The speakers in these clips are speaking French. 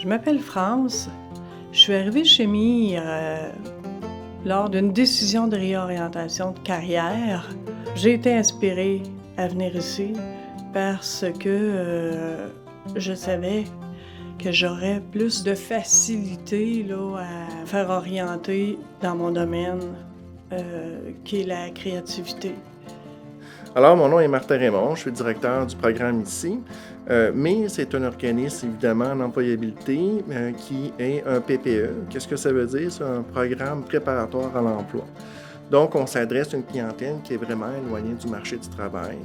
Je m'appelle France. Je suis arrivée chez MIR lors d'une décision de réorientation de carrière. J'ai été inspirée à venir ici parce que je savais que j'aurais plus de facilité là, à faire orienter dans mon domaine qui est la créativité. Alors, mon nom est Martin Raymond, je suis directeur du programme ici. Mais c'est un organisme, évidemment, en employabilité qui est un PPE. Qu'est-ce que ça veut dire? C'est un programme préparatoire à l'emploi. Donc, on s'adresse à une clientèle qui est vraiment éloignée du marché du travail.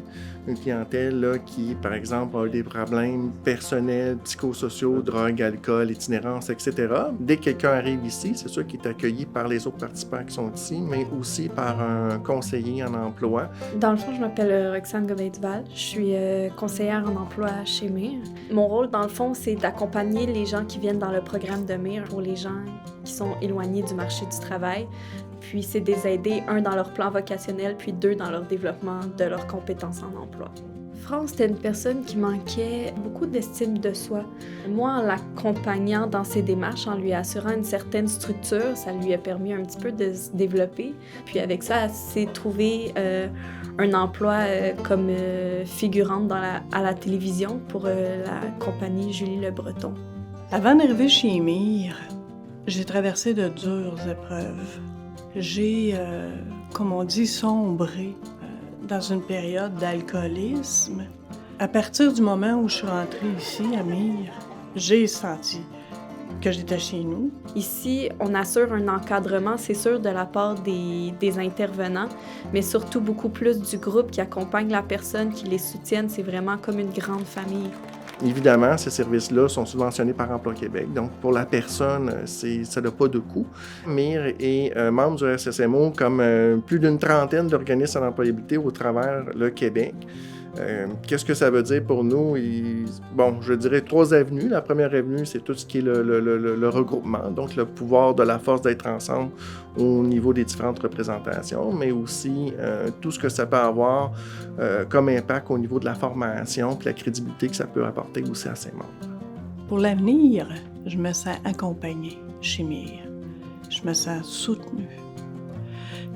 Une clientèle là, qui, par exemple, a des problèmes personnels, psychosociaux, drogue, alcool, itinérance, etc. Dès que quelqu'un arrive ici, c'est sûr qu'il est accueilli par les autres participants qui sont ici, mais aussi par un conseiller en emploi. Dans le fond, je m'appelle Roxane Godin-Duval. Je suis conseillère en emploi chez MIR. Mon rôle, dans le fond, c'est d'accompagner les gens qui viennent dans le programme de MIR pour les gens qui sont éloignés du marché du travail. Puis c'est de les aider, un, dans leur plan vocationnel, puis deux, dans leur développement de leurs compétences en emploi. France, c'était une personne qui manquait beaucoup d'estime de soi. Moi, en l'accompagnant dans ses démarches, en lui assurant une certaine structure, ça lui a permis un petit peu de se développer. Puis avec ça, elle s'est trouvée un emploi comme figurante à la télévision pour la compagnie Julie Le Breton. Avant d'arriver chez MIR, j'ai traversé de dures épreuves. J'ai, comme on dit, sombré dans une période d'alcoolisme. À partir du moment où je suis rentrée ici, à MIR, j'ai senti que j'étais chez nous. Ici, on assure un encadrement, c'est sûr, de la part des intervenants, mais surtout beaucoup plus du groupe qui accompagne la personne, qui les soutiennent. C'est vraiment comme une grande famille. Évidemment, ces services-là sont subventionnés par Emploi Québec. Donc, pour la personne, ça n'a pas de coût. MIR est membre du SSMO comme plus d'une trentaine d'organismes en employabilité au travers le Québec. Qu'est-ce que ça veut dire pour nous? Bon, je dirais 3 avenues. La première avenue, c'est tout ce qui est le regroupement, donc le pouvoir de la force d'être ensemble au niveau des différentes représentations, mais aussi tout ce que ça peut avoir comme impact au niveau de la formation et la crédibilité que ça peut apporter aussi à ses membres. Pour l'avenir, je me sens accompagnée chez MIR. Je me sens soutenue.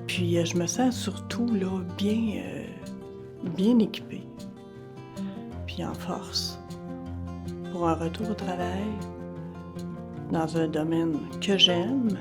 Puis je me sens surtout là, bien équipée, puis en force, pour un retour au travail dans un domaine que j'aime,